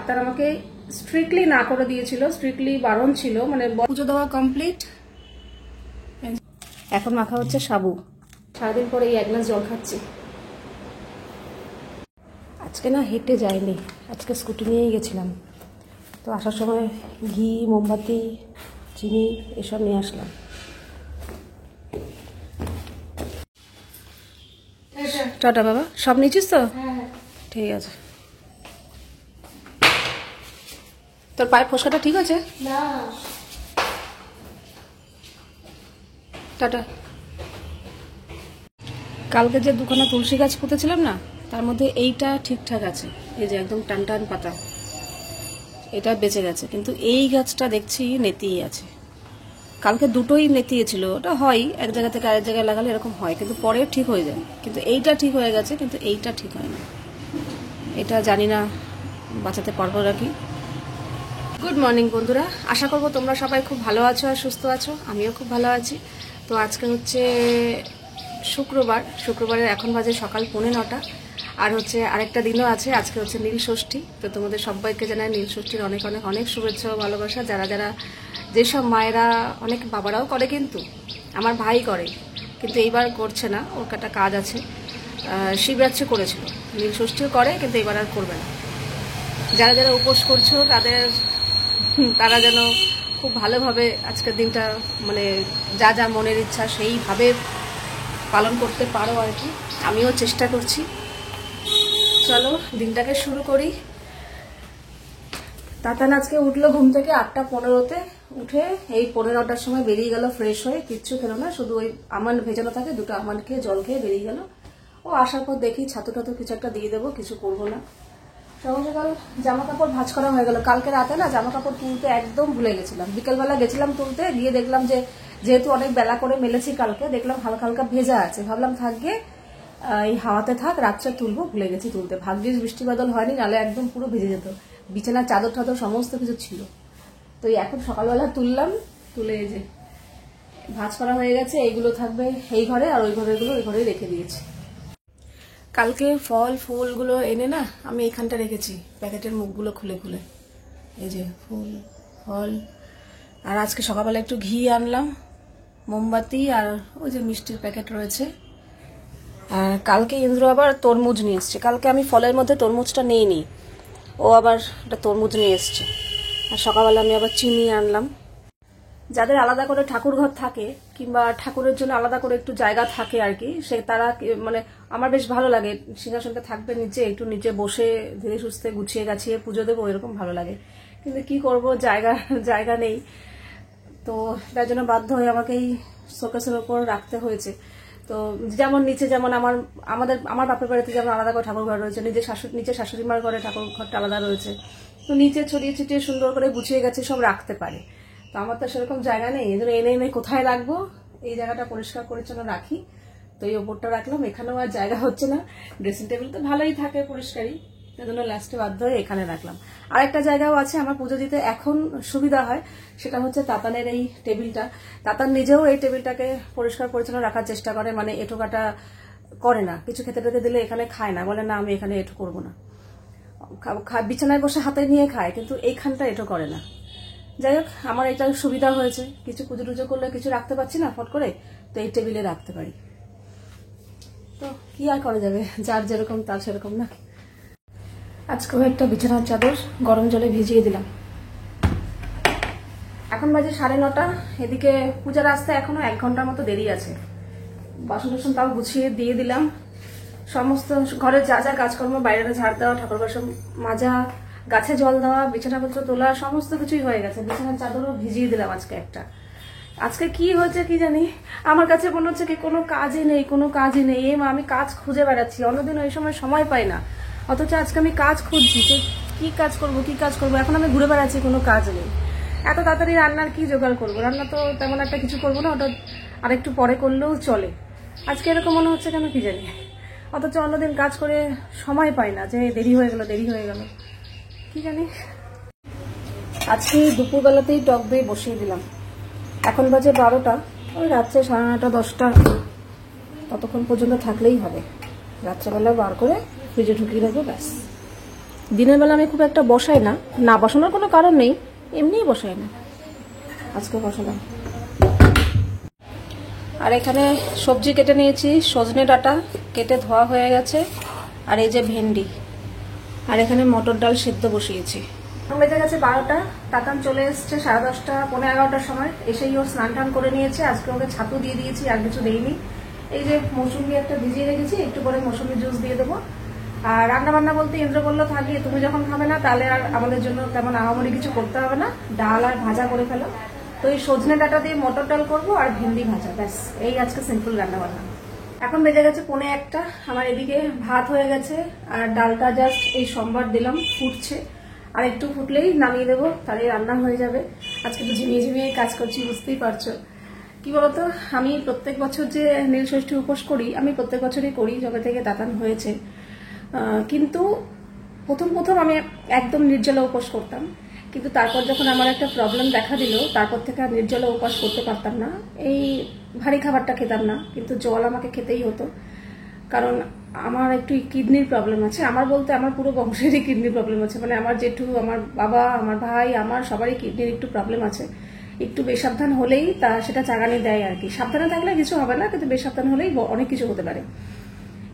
Doctor আমাকে strictly না করে দিয়েছিল, স্ট্রিক্টলি বারণ ছিল, মানে পুজো দেওয়া কমপ্লিট। এখন মাখা হচ্ছে সাবু। সারাদিন পরে এই 1 গ্লাস জল খাচ্ছি। আজকে না হেঁটে যাইনি, আজকে স্কুটি নিয়েই গেছিলাম। তো আসার সময় ঘি, মোমবাতি, চিনি এসব নিয়ে আসলাম। টাটা বাবা, সব নিয়েছিস তো? ঠিক আছে। তোর পায়ের ফোসকাটা ঠিক আছে? টাটা। কালকে যে দুখানা তুলসী গাছ পুঁতেছিলাম না, তার মধ্যে এইটা ঠিকঠাক আছে, এই যে একদম টান টান পাতা, এটা বেঁচে গেছে। কিন্তু এই গাছটা দেখছি নেতিয়ে আছে। কালকে দুটোই নেতিয়েছিল, ওটা হয় এক জায়গা থেকে আরেক জায়গায় লাগালে এরকম হয়, কিন্তু পরে ঠিক হয়ে যায়। কিন্তু এইটা ঠিক হয়ে গেছে, কিন্তু এইটা ঠিক হয় না। এটা জানি না বাঁচাতে পারবো নাকি। গুড মর্নিং বন্ধুরা, আশা করবো তোমরা সবাই খুব ভালো আছো আর সুস্থ আছো। আমিও খুব ভালো আছি। তো আজকে হচ্ছে শুক্রবার, শুক্রবারের এখন বাজে সকাল 9:45। আর হচ্ছে আরেকটা দিনও আছে, আজকে হচ্ছে নীল ষষ্ঠী। তো তোমাদের সবাইকে জানাই নীল ষষ্ঠীর অনেক অনেক অনেক শুভেচ্ছা ও ভালোবাসা। যারা যারা, যেসব মায়েরা, অনেক বাবারাও করে, কিন্তু আমার ভাই করে, কিন্তু এইবার করছে না, ওর একটা কাজ আছে। শিবরাত্রি করেছিল, নীল ষষ্ঠীও করে, কিন্তু এবার আর করবে না। যারা যারা উপোস করছো তারা যেন খুব ভালোভাবে আজকের দিনটা, মানে যা যা মনের ইচ্ছা সেইভাবে পালন করতে পারো আর কি। আমিও চেষ্টা করছি। চলো দিনটাকে শুরু করি। তাতান আজকে উঠলো ঘুম থেকে 8:15-তে, উঠে এই 15টার সময় বেরিয়ে গেল ফ্রেশ হয়ে, কিচ্ছু খেলো না, শুধু ওই আমন্ড ভেজানো থাকে, 2টা আমন্ড খেয়ে জল খেয়ে বেরিয়ে গেল। ও আসার পর দেখি ছাতু টাতু কিছু একটা দিয়ে দেবো, কিছু করবো না। সকাল সকাল জামা কাপড় ভাঁজ করা হয়ে গেল। কালকে রাতে না জামা কাপড় তুলতে একদম ভুলে গেছিলাম। বিকেলবেলা গেছিলাম তুলতে, গিয়ে দেখলাম যে যেহেতু অনেক বেলা করে মেলেছি কালকে, দেখলাম হালকা হালকা ভেজা আছে। ভাবলাম থাকবে, এই হাওয়াতে থাক, রাত্রে তুলবো, ভুলে গেছি তুলতে। ভাগ্যিস বৃষ্টি বাদল হয়নি, নাহলে একদম পুরো ভেজে যেত। বিছানার চাদর টাদর সমস্ত কিছু ছিল। তো এখন সকালবেলা তুললাম, তুলে এই যে ভাঁজ করা হয়ে গেছে। এইগুলো থাকবে এই ঘরে, আর ওই ঘরেগুলো ওই ঘরেই রেখে দিয়েছি। কালকে ফল ফুলগুলো এনে না আমি এখানটা রেখেছি, প্যাকেটের মুখগুলো খুলে খুলে। এই যে ফুল ফল। আর আজকে সকালবেলা একটু ঘি আনলাম, মোমবাতি, আর ওই যে মিষ্টির প্যাকেট রয়েছে। আর কালকে ইন্দ্র আবার তরমুজ নিয়ে এসছে। কালকে আমি ফলের মধ্যে তরমুজটা নিইনি, ও আবার একটা তরমুজ নিয়ে এসছে। আর সকালবেলা আমি আবার চিনি আনলাম। যাদের আলাদা করে ঠাকুর ঘর থাকে, কিংবা ঠাকুরের জন্য আলাদা করে একটু জায়গা থাকে আর কি, সে তারা মানে আমার বেশ ভালো লাগে। সিংহাসনটা থাকবে নিচে, একটু নিচে বসে ধীরে সুস্থে গুছিয়ে গাছিয়ে পুজো দেবো, এরকম ভালো লাগে। কিন্তু কি করব, জায়গা নেই। তো তার জন্য বাধ্য হয়ে আমাকেই শোকেসের ওপর রাখতে হয়েছে। তো যেমন নিচে, যেমন আমার বাপের বাড়িতে যেমন আলাদা করে ঠাকুর ঘর রয়েছে, নিচে শাশুড়ি মার ঘরে ঠাকুর ঘরটা আলাদা রয়েছে। তো নিচে ছড়িয়ে ছিটিয়ে সুন্দর করে গুছিয়ে গেছে, সব রাখতে পারে। তো আমার তো সেরকম জায়গা নেই, এই জন্য এনে কোথায় রাখবো, এই জায়গাটা পরিষ্কার পরিচ্ছন্ন রাখি। তো এই ওপরটা রাখলাম, এখানেও আর জায়গা হচ্ছে না। ড্রেসিং টেবিল তো ভালোই থাকে পরিষ্কারই, সেই জন্য লাস্টে বাধ্য হয়ে এখানে রাখলাম। আর একটা জায়গাও আছে আমার পুজো দিতে এখন সুবিধা হয়, সেটা হচ্ছে তাতানের এই টেবিলটা। তাতান নিজেও এই টেবিলটাকে পরিষ্কার পরিচ্ছন্ন রাখার চেষ্টা করে, মানে এঁঠোকাটা করে না। কিছু খেতে টেতে দিলে এখানে খায় না, বলে না আমি এখানে এঁঠো করবো না। বিছানায় বসে হাতে নিয়ে খায়, কিন্তু এইখানটা এঁঠো করে না। যাই হোক, আমার এটা সুবিধা হয়েছে, কিছু পুজো টুজো করলে কিছু রাখতে পারছি না ফট করে, তো এই টেবিলে রাখতে পারি। তো কি আর করা যাবে, যার যেরকম তার সেরকম না। আজকেও একটা বিছানার চাদর গরম জলে ভিজিয়ে দিলাম। এখন বাজে 9:30। এদিকে পূজার আসতে এখনো 1 ঘন্টার মতো দেরি আছে। বাসন টাসন তাও গুছিয়ে দিয়ে দিলাম। সমস্ত ঘরের যা যা কাজকর্ম, বাইরে ঝাড় দেওয়া, ঠাকুর বাসন মাজা, গাছে জল দেওয়া, বিছানাপত্র তোলা, সমস্ত কিছুই হয়ে গেছে। বিছানার চাদরও ভিজিয়ে দিলাম আজকে একটা। আজকে কি হয়েছে কি জানি, আমার কাছে মনে হচ্ছে কি কোনো কাজই নেই, কোনো কাজই নেই। আমি কাজ খুঁজে বেড়াচ্ছি, অন্যদিন ওই সময় পাই না, অথচ আজকে আমি কাজ খুঁজছি যে কি কাজ করবো। এখন আমি ঘুরে বেড়াচ্ছি, কোনো কাজ নেই। এত তাড়াতাড়ি রান্নার কি জোগাড় করবো? রান্না তো তেমন একটা কিছু করবো না, ওটা আরেকটু পরে করলেও চলে। আজকে এরকম মনে হচ্ছে কেন কি জানি, অথচ অন্যদিন কাজ করে সময় পাই না, যে দেরি হয়ে গেল কি জানি। আজকে দুপুরবেলাতেই টক দই বসিয়ে দিলাম। এখন বাজে 12টা, ওই রাত্রে 9:30 10টা ততক্ষণ পর্যন্ত থাকলেই হবে। রাত্রেবেলা বার করে ফ্রিজে ঢুকিয়ে রাখবো, ব্যাস। দিনের বেলা আমি খুব একটা বসাই না, না বসানোর কোনো কারণ নেই, এমনিই বসাই না, আজকে বসালাম। আর এখানে সবজি কেটে নিয়েছি, সজনে ডাঁটা কেটে ধোয়া হয়ে গেছে, আর এই যে ভেন্ডি, আর এখানে মটর ডাল সিদ্ধ বসিয়েছি। বেজে গেছে 12টা, তাতান চলে এসছে 10:30 পৌনে 11টার সময়, এসেই ওর স্নান টান করে নিয়েছে। আজকে ওকে ছাতু দিয়ে দিয়েছি, আর কিছু দেইনি। এই যে মৌসুমি একটা ভিজিয়ে রেখেছি, একটু পরে মৌসুমি জুস দিয়ে দেবো। আর রান্না বান্না বলতে ইন্দ্র বললো থাকি, তুমি যখন খাবে না তাহলে আর আমাদের জন্য তেমন আহামরি কিছু করতে হবে না, ডাল আর ভাজা করে ফেলো। তো এই সজনে ডাঁটা দিয়ে মটর ডাল করবো আর ভেন্ডি ভাজা, ব্যাস এই আজকে সিম্পল রান্না বান্না। এখন বেজে গেছে পৌনে 1টা, আমার এদিকে ভাত হয়ে গেছে, আর ডালটা জাস্ট এই সোমবার দিলাম, ফুটছে, আর একটু ফুটলেই নামিয়ে দেবো, তাহলে রান্না হয়ে যাবে। আজকে তো ঝিমিয়ে ঝিমিয়ে কাজ করছি, বুঝতেই পারছো। কি বলতো, আমি প্রত্যেক বছর যে নীলষষ্ঠী উপোস করি, আমি প্রত্যেক বছরই করি যবে থেকে তাতান হয়েছে। কিন্তু প্রথম আমি একদম নির্জলা উপোস করতাম, কিন্তু তারপর যখন আমার একটা প্রবলেম দেখা দিল, তারপর থেকে আর নির্জলা উপোস করতে পারতাম না। এই ভারী খাবারটা খেতাম না, কিন্তু জল আমাকে খেতেই হতো, কারণ আমার একটু কিডনির প্রবলেম আছে। আমার বলতে আমার পুরো বংশেরই কিডনির প্রবলেম আছে, মানে আমার জেঠু, আমার বাবা, আমার ভাই, আমার সবারই কিডনির একটু প্রবলেম আছে। একটু বেসাবধান হলেই সেটা চাগানি দেয় আর কি। সাবধানে থাকলে কিছু হবে না, কিন্তু বেসাবধান হলেই অনেক কিছু হতে পারে।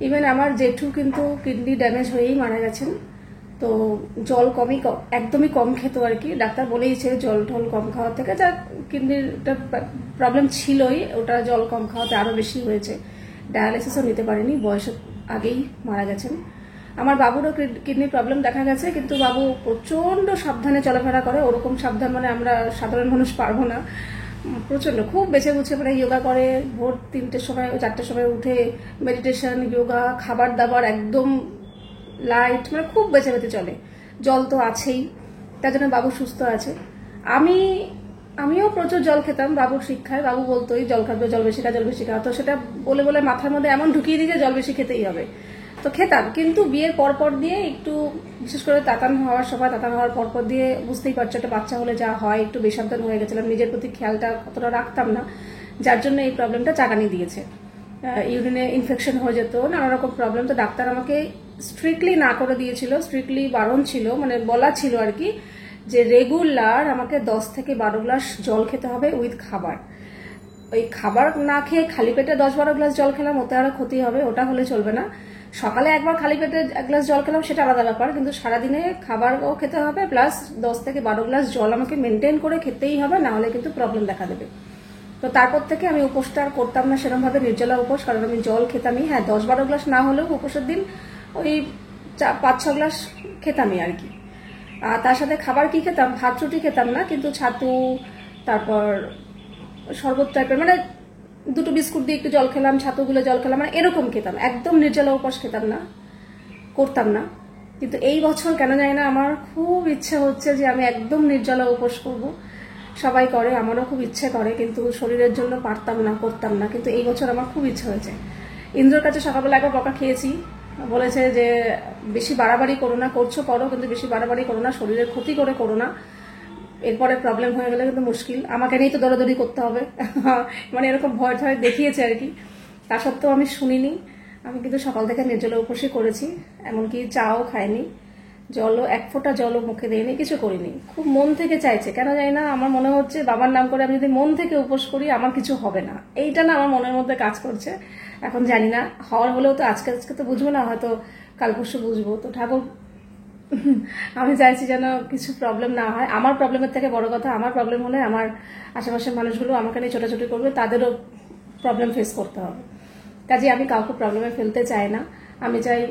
ইভেন আমার জেঠু কিন্তু কিডনি ড্যামেজ হয়েই মারা গেছেন। তো জল একদমই কম খেত আর কি। ডাক্তার বলেইছে জল টল কম খাওয়ার থেকে, যা কিডনির প্রবলেম ছিলই, ওটা জল কম খাওয়াতে আরো বেশি হয়েছে। ডায়ালিসিসও নিতে পারেনি, বয়সের আগেই মারা গেছেন। আমার বাবুরও কিডনির প্রবলেম দেখা গেছে, কিন্তু বাবু প্রচন্ড সাবধানে চলাফেরা করে, ওরকম সাবধান মানে আমরা সাধারণ মানুষ পারবো না। প্রচন্ড খুব বেছে বুঝে মানে যোগা করে, ভোর 3টের সময় 4টের সময় উঠে মেডিটেশন, যোগা, খাবার দাবার একদম লাইট, মানে খুব বেছে বেছে চলে। জল তো আছেই, তার জন্য বাবু সুস্থ আছে। আমিও প্রচুর জল খেতাম বাবুর শিক্ষায়। বাবু বলতোই জল খাবে, জল বেশি খা, জল বেশি খা। তো সেটা বলে বলে মাথার মধ্যে এমন ঢুকিয়ে দিই যে জল বেশি খেতেই হবে। তো খেতাম, কিন্তু বিয়ের পরপর দিয়ে একটু, বিশেষ করে তাতান হওয়ার পরপর দিয়ে, বুঝতেই পারছো একটা বাচ্চা হলে যা হয়, একটু বেসাবধান হয়ে গেছিলাম, নিজের প্রতি খেয়ালটা কতটা রাখতাম না, যার জন্য এই প্রবলেমটা চাগানি দিয়েছে। ইউরিনে ইনফেকশন হয়ে যেত, নানা রকম প্রবলেম। তো ডাক্তার আমাকে স্ট্রিক্টলি না করে দিয়েছিল, স্ট্রিক্টলি বারণ ছিল, মানে বলা ছিল আর কি, যে রেগুলার আমাকে 10 থেকে 12 গ্লাস জল খেতে হবে উইথ খাবার। ওই খাবার না খেয়ে খালি পেটে 10-12 গ্লাস জল খেলাম, ওতে আরো ক্ষতি হবে, ওটা হলে চলবে না। সকালে একবার খালি পেটে 1 গ্লাস জল খেলাম, সেটা আলাদা ব্যাপার, কিন্তু সারাদিনে খাবারও খেতে হবে, প্লাস 10 থেকে 12 গ্লাস জল আমাকে মেনটেন করে খেতেই হবে, না হলে কিন্তু প্রবলেম দেখা দেবে। তো তারপর থেকে আমি উপোসটা আর করতাম না সেরকম ভাবে, নির্জলা উপোস, কারণ আমি জল খেতামই। হ্যাঁ, 10-12 গ্লাস না হলেও উপোসের দিন ওই 5-6 গ্লাস খেতামই আর কি। আর তার সাথে খাবার কি খেতাম, ভাত রুটি খেতাম না, কিন্তু ছাতু, তারপর শরবত টাইপের, মানে 2টো বিস্কুট দিয়ে একটু জল খেলাম, ছাতুগুলো জল খেলাম, মানে এরকম খেতাম। একদম নির্জলা উপোস খেতাম না, করতাম না। কিন্তু এই বছর কেন জানি না আমার খুব ইচ্ছে হচ্ছে যে আমি একদম নির্জলা উপোস করব। সবাই করে, আমারও খুব ইচ্ছে করে, কিন্তু শরীরের জন্য পারতাম না, করতাম না। কিন্তু এই বছর আমার খুব ইচ্ছে হয়েছে। ইন্দ্রর কাছে সকালবেলা একবার বকা খেয়েছি, বলেছে যে বেশি বাড়াবাড়ি করো না, করছো করো, কিন্তু বেশি বাড়াবাড়ি করো না, শরীরের ক্ষতি করে করো না, এরপরে প্রবলেম হয়ে গেলে কিন্তু মুশকিল, আমাকে নিয়েই তো দৌড়াদৌড়ি করতে হবে। মানে এরকম ভয় ঠয় দেখিয়েছে আর কি। তা সত্ত্বেও আমি শুনিনি, আমি কিন্তু সকাল থেকে নির্জলা উপোসই করেছি, এমনকি চাও খাইনি, জলও 1 ফোঁটা জলও মুখে দিইনি, কিছু করিনি। খুব মন থেকে চাইছে, কেন জানি না, আমার মনে হচ্ছে বাবার নাম করে আমি যদি মন থেকে উপোস করি আমার কিছু হবে না, এইটা না আমার মনের মধ্যে কাজ করছে। এখন জানি না, হওয়ার হলেও তো আজকে তো বুঝবো না, হয়তো কাল পরশু বুঝবো। তো ঠাকুর, আমি চাইছি যেন কিছু প্রবলেম না হয়। আমার প্রবলেমের থেকে বড় কথা, আমার প্রবলেম হলে আমার আশেপাশের মানুষগুলো আমাকে নিয়ে ছোটাছুটি করবে, তাদেরও প্রবলেম ফেস করতে হবে। কাজে আমি কাউকে প্রবলেমে ফেলতে চাই না। আমি চাই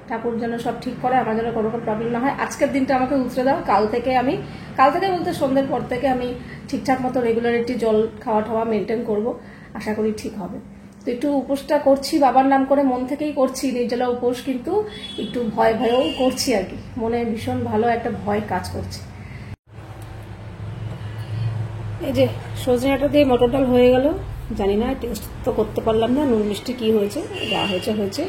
ঠাকুর যেন সব ঠিক করে, আমার যেন কোনো রকম প্রবলেম না হয়। আজকের দিনটা আমাকে উতরে দাও, কাল থেকে বলতে সন্ধ্যের পর থেকে আমি ঠিকঠাক মতো রেগুলারিটি জল খাওয়া টাওয়া মেনটেন করব, আশা করি ঠিক হবে। তো একটু উপোসটা করছি বাবার নাম করে, মন থেকেই করছি নির্জলা উপোস, কিন্তু একটু ভয়েও করছি আর কি, মনে ভীষণ ভালো একটা ভয় কাজ করছে। এই যে সজনেটা দিয়ে মটর ডাল হয়ে গেল, জানি না টেস্ট তো করতে পারলাম না, নুন মিষ্টি কি হয়েছে, যা হয়েছে হয়েছে।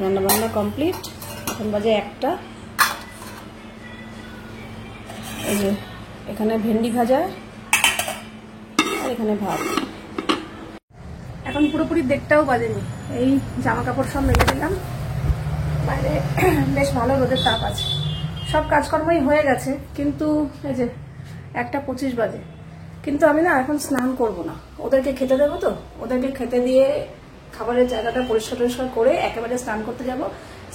রান্না বান্না কমপ্লিট, এখন বাজে 1টা। এই যে এখানে ভেন্ডি ভাজা, আর এখানে ভাত। এখন পুরোপুরি 1:30টাও বাজেনি, এই জামা কাপড় সব মেলে দিলাম, বাইরে বেশ ভালো রোদের তাপ আছে, সব কাজকর্মই হয়ে গেছে, কিন্তু এই যে 1:25 বাজে, কিন্তু আমি না এখন স্নান করব না, ওদেরকে খেতে দেবো তো, ওদেরকে খেতে দিয়ে খাবারের জায়গাটা পরিষ্কার টরিষ্কার করে একেবারে স্নান করতে যাব।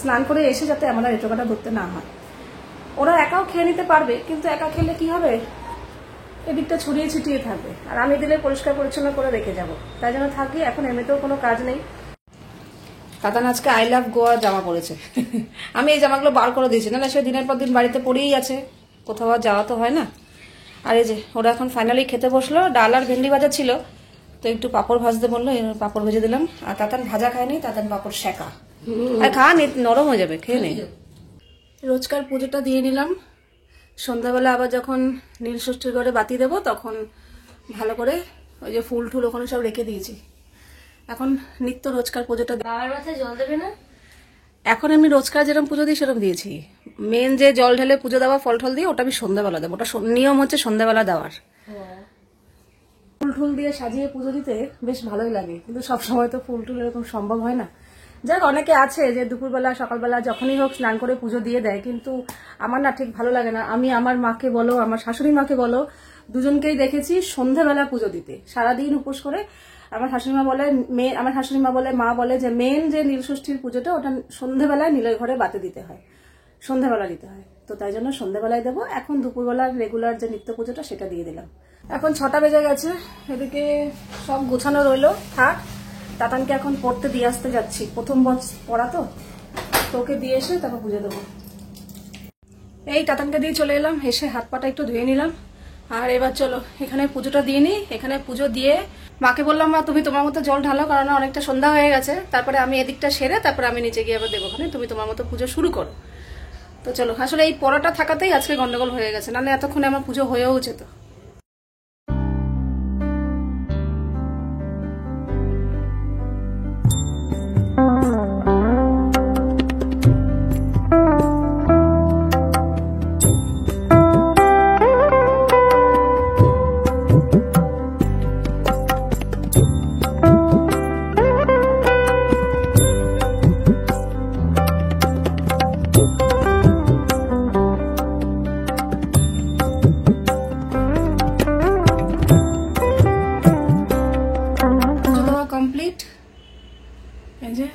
স্নান করে এসে যাতে আমরা এটোকাটা ধরতে না হয়। ওরা একাও খেয়ে নিতে পারবে, কিন্তু একা খেলে কি হবে, এদিকটা ছড়িয়ে ছিটিয়ে থাকবে, আর আমি দিলে পরিষ্কার পরিচ্ছন্ন করে রেখে যাব, তাই জন্য থাকি। এখন এমনিতেও কোনো কাজ নেই। তাতান আজকে আই লাভ গোয়া জামা পরেছে। আমি এই জামাগুলো বার করে দিয়েছি, না সে দিনের পর দিন বাড়িতে পরেই আছে, কোথাও আর যাওয়া তো হয় না। আর এই যে ওরা এখন ফাইনালি খেতে বসলো, ডাল আর ভেন্ডি ভাজা ছিল, তো একটু পাঁপড় ভাজতে বললো, পাঁপড় ভেজে দিলাম। আর তাতান ভাজা খায়নি, তাতান পাঁপড় শেখা, আর খা নরম হয়ে যাবে, খেয়ে নেই। রোজকার পুজোটা দিয়ে নিলাম। সন্ধ্যাবেলা আবার যখন নীলষষ্ঠীর ঘরে বাতি দেবো, তখন ভালো করে ওই যে ফুল টুল ওখানে সব রেখে দিয়েছি। এখন নিত্য রোজকার পুজোটা বাবার মাথায় জল দেবে না? এখন আমি রোজকার যেরকম পুজো দিই সেরকম দিয়েছি। মেন যে জল ঢেলে পুজো দেওয়া, ফল টল দিয়ে, ওটা আমি সন্ধ্যাবেলা দেবো, ওটা নিয়ম হচ্ছে সন্ধ্যাবেলা দেওয়ার। ফুল টুল দিয়ে সাজিয়ে পুজো দিতে বেশ ভালোই লাগে, কিন্তু সবসময় তো ফুল টুল এরকম সম্ভব হয় না। যাক, অনেকে আছে যে দুপুরবেলা সকালবেলা যখনই হোক স্নান করে পুজো দিয়ে দেয়, কিন্তু আমার না ঠিক ভালো লাগে না। আমি আমার মাকে বলো, আমার শাশুড়ি মাকে বলো, দুজনকেই দেখেছি সন্ধ্যাবেলা পুজো দিতে, সারাদিন উপোস করে। আমার শাশুড়িমা বলে, আমার শাশুড়িমা বলে, মা বলে যে মেন যে নীলষষ্ঠীর পুজোটা, ওটা সন্ধ্যাবেলায় নীলের ঘরে বাতি দিতে হয়, সন্ধ্যাবেলা দিতে হয়, তো তাই জন্য সন্ধ্যাবেলায় দেবো। এখন দুপুরবেলার রেগুলার যে নিত্য পুজোটা সেটা দিয়ে দিলাম। এখন 6টা বেজে গেছে, এদিকে সব গোছানো রইলো, থাক। তাতানকে এখন পড়তে দিয়ে আসতে যাচ্ছি, প্রথম পড়া তো, তোকে দিয়ে এসে তারপর পুজো দেবো। এই তাতানকে দিয়ে চলে এলাম, এসে হাত পাটা একটু ধুয়ে নিলাম। আর এবার চলো এখানে পুজোটা দিয়ে নিই। এখানে পুজো দিয়ে মাকে বললাম, মা তুমি তোমার মতো জল ঢালো, কারণ অনেকটা সন্ধ্যা হয়ে গেছে, তারপরে আমি এদিকটা সেরে তারপরে আমি নিচে গিয়ে আবার দেবো, ওখানে তুমি তোমার মতো পুজো শুরু করো। তো চলো, আসলে এই পড়াটা থাকাতেই আজকে গন্ডগোল হয়ে গেছে, নাহলে এতক্ষণে আমার পুজো হয়েও যেত। কমপ্লিট। এই যে,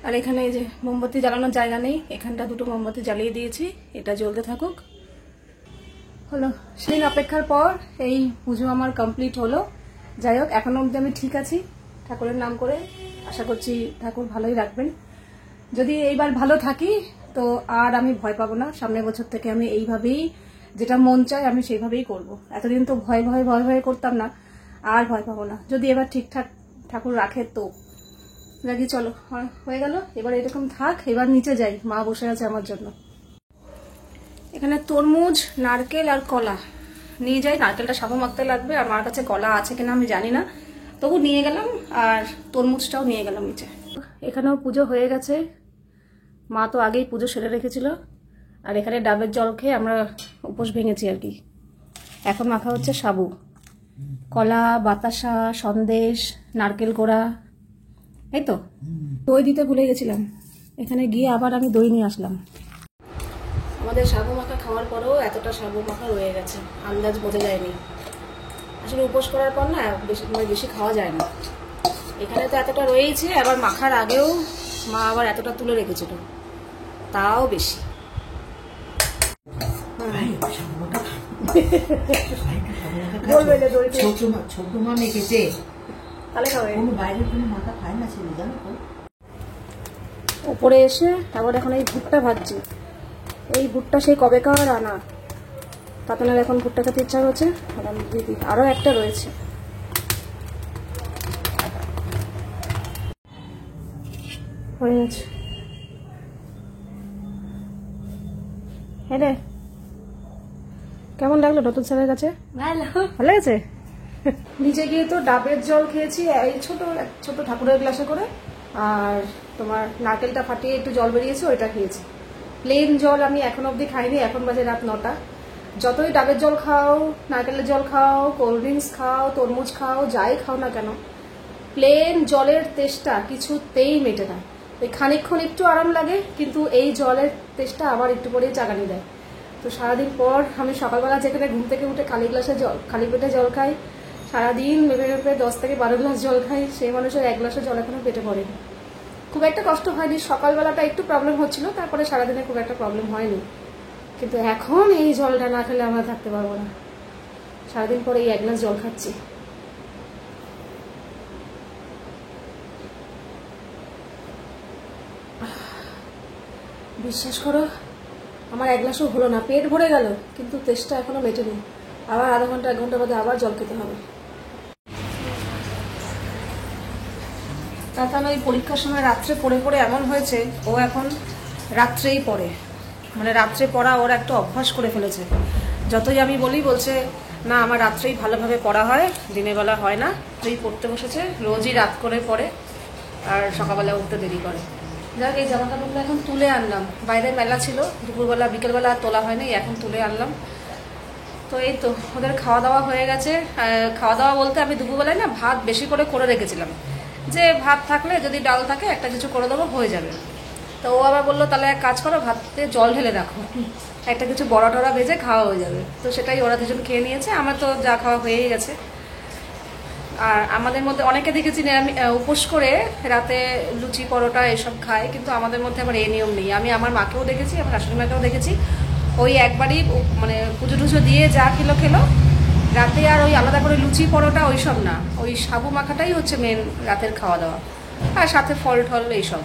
আর এখানে এই যে মোমবাতি জ্বালানোর জায়গা নেই, এখানটা দুটো মোমবাতি জ্বালিয়ে দিয়েছি, এটা জ্বলতে থাকুক। হলো, সেই অপেক্ষার পর এই পুজো আমার কমপ্লিট হলো। যাই হোক, এখনো অবধি আমি ঠিক আছি, ঠাকুরের নাম করে আশা করছি ঠাকুর ভালোই রাখবেন। যদি এইবার ভালো থাকি তো আর আমি ভয় পাবো না, সামনের বছর থেকে আমি এইভাবেই যেটা মন চায় আমি সেইভাবেই করব। এতদিন তো ভয় ভয় ভয় ভয় করতাম না, আর ভয় পাবো না, যদি এবার ঠিকঠাক ঠাকুর রাখে তো। রাখি, চলো হয়ে গেল, এবার এরকম থাক। এবার নিচে যাই, মা বসে আছে আমার জন্য। এখানে তরমুজ, নারকেল আর কলা নিয়ে যাই। নারকেলটা সাবু মাখতে লাগবে, আর মার কাছে কলা আছে কিনা আমি জানি না, তবু নিয়ে গেলাম, আর তরমুজটাও নিয়ে গেলাম নিচে। এখানেও পুজো হয়ে গেছে, মা তো আগেই পুজো সেরে রেখেছিল। আর এখানে ডাবের জল খেয়ে আমরা উপোস ভেঙেছি আর কি। এখন মাখা হচ্ছে সাবু, কলা, বাতাসা, সন্দেশ, নারকেল কোড়া, এই তো। দই দিতে ভুলে গেছিলাম, এখানে গিয়ে আবার আমি দই নিয়ে আসলাম। আমাদের সাবু মাখা খাওয়ার পরেও এতটা সাবু মাখা রয়ে গেছে, আন্দাজ বোঝা যায়নি। আসলে উপোস করার পর না বেশি খাওয়া যায় না। এখানে তো এতটা রয়েছে, আবার মাখার আগেও মা আবার এতটা তুলে রেখেছিল, তাও বেশি। বলবে যে দই ছোট মা মেখেছে, তাহলে খাবে। কোনো বাইরের কোনো মাথা খায় না ছেলে, জানো তো। উপরে এসে তারপর এখন এই ভুট্টা ভাজছি। এই ভুট্টা সেই কবেকার আনা, তাতানের এখন ভুট্টা খেতে ইচ্ছা হচ্ছে, আর আমি দিদি আরো একটা রয়েছে। হয়ে গেছে। হ্যাঁ রে, কেমন লাগলো নতুন স্যারের কাছে? ভালো ভালো গেছে। নিচে গিয়ে তো ডাবের জল খেয়েছি, এই ছোট ছোট ঠাকুরের গ্লাসে করে, আর তোমার নারকেলটা ফাটিয়ে একটু জল বেরিয়েছে ওইটা খেয়েছি। প্লেন জল আমি এখন অবধি খাইনি, এখন বাজে রাত 9টা। যতই ডাবের জল খাও, নারকেলের জল খাও, কোল্ড ড্রিঙ্কস খাও, তরমুজ খাও, যাই খাও না কেন, প্লেন জলের তেষ্টা কিছুতেই মেটে না। ওই খানিকক্ষণ একটু আরাম লাগে, কিন্তু এই জলের তেষ্টা আবার একটু পরেই চাগানি দেয়। তো সারাদিন পর আমি সকালবেলা যেখানে ঘুম থেকে উঠে খালি পেটে জল খাই, সারাদিন মেপে মেপে 10 থেকে 12 গ্লাস জল খাই, সেই মানুষের 1 গ্লাসের জল এখনো পেটে পড়েনি। খুব একটা কষ্ট হয়নি, সকালবেলাটা একটু প্রবলেম হচ্ছিল, তারপরে সারাদিনে খুব একটা প্রবলেম হয়নি। কিন্তু এখন এই জলটা না খেলে আমরা থাকতে পারবো না। সারাদিন পরে এই 1 গ্লাস জল খাচ্ছি। বিশ্বাস করো, আমার 1 গ্লাসও হলো না, পেট ভরে গেল, কিন্তু তেষ্টা এখনো মেটেনি। আবার আধা ঘন্টা 1 ঘন্টা বাদে আবার জল খেতে হবে। তার কারণ ওই পরীক্ষার সময় রাত্রে পড়ে পড়ে এমন হয়েছে, ও এখন রাত্রেই পড়ে, মানে রাত্রে পড়া ওর একটা অভ্যাস করে ফেলেছে। যতই আমি বলছে না আমার রাত্রেই ভালোভাবে পড়া হয়, দিনের বেলা হয় না। তুই পড়তে বসেছে, রোজই রাত করে পড়ে আর সকালবেলা উঠতে দেরি করে। যাক, এই জামা কাপড়গুলো এখন তুলে আনলাম, বাইরে মেলা ছিল, দুপুরবেলা বিকেলবেলা আর তোলা হয়নি, এখন তুলে আনলাম। তো এই তো ওদের খাওয়া দাওয়া হয়ে গেছে। খাওয়া দাওয়া বলতে আমি দুপুরবেলায় না ভাত বেশি করে রেখেছিলাম, যে ভাত থাকলে যদি ডাল থাকে একটা কিছু করে দেবো, হয়ে যাবে। তো ও আবার বললো তাহলে এক কাজ করো, ভাতে জল ঢেলে রাখো, একটা কিছু বড়া টড়া ভেজে খাওয়া হয়ে যাবে। তো সেটাই ওরা দুজন খেয়ে নিয়েছে, আমার তো যা খাওয়া হয়েই গেছে। আর আমাদের মধ্যে অনেকে দেখেছি উপোস করে রাতে লুচি পরোটা এসব খায়, কিন্তু আমাদের মধ্যে আবার এই নিয়ম নেই। আমি আমার মাকেও দেখেছি, আমার শাশুড়ি মাকেও দেখেছি, ওই একবারই মানে পুজো টুজো দিয়ে যা খেলো, রাতে আর ওই আলাদা করে লুচি পরোটা ওইসব না, ওই সাবু মাখাটাই হচ্ছে মেন রাতের খাওয়া দাওয়া, আর সাথে ফল টল এইসব।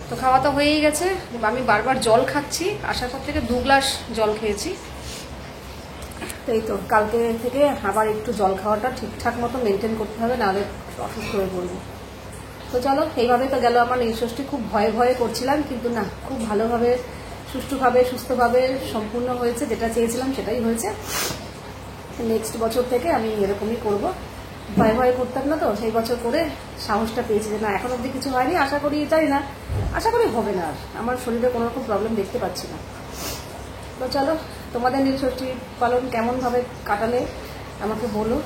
তো খাওয়া তো হয়েই গেছে, আমি বারবার জল খাচ্ছি, আসার পর থেকে 2 গ্লাস জল খেয়েছি। তো এই তো কালকে থেকে আবার একটু জল খাওয়াটা ঠিকঠাক মতো মেনটেন করতে হবে, নাহলে অসুস্থ হয়ে পড়বো। তো চলো, এইভাবে তো গেল আমার নীলষষ্ঠী। খুব ভয়ে করছিলাম, কিন্তু না, খুব ভালোভাবে সুষ্ঠুভাবে সুস্থভাবে সম্পূর্ণ হয়েছে, যেটা চেয়েছিলাম সেটাই হয়েছে। নেক্সট বছর থেকে আমি এরকমই করব। ভয়ে করতাম না, তো সেই বছর করে সাহসটা পেয়েছি যে না, এখন অবধি কিছু হয়নি, আশা করি, জানি না, আশা করি হবে না, আর আমার শরীরে কোনো রকম প্রবলেম দেখতে পাচ্ছি না। তো চলো, তোমাদের নীলষষ্ঠী পালন কেমনভাবে কাটালে আমাকে বলো।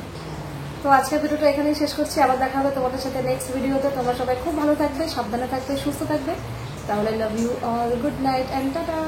তো আজকের ভিডিওটা এখানেই শেষ করছি, আবার দেখা হবে তোমাদের সাথে নেক্সট ভিডিওতে। তোমরা সবাই খুব ভালো থাকবে, সাবধানে থাকবে, সুস্থ থাকবে। তাহলে love you all, good night and tata.